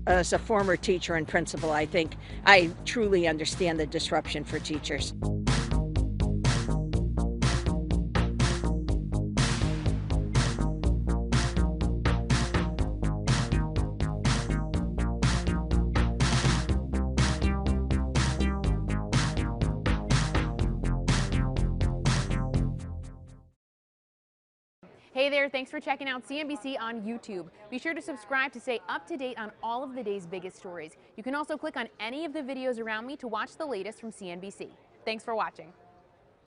As a former teacher and principal, I think I truly understand the disruption for teachers. Hey there, thanks for checking out CNBC on YouTube. Be sure to subscribe to stay up to date on all of the day's biggest stories. You can also click on any of the videos around me to watch the latest from CNBC. Thanks for watching.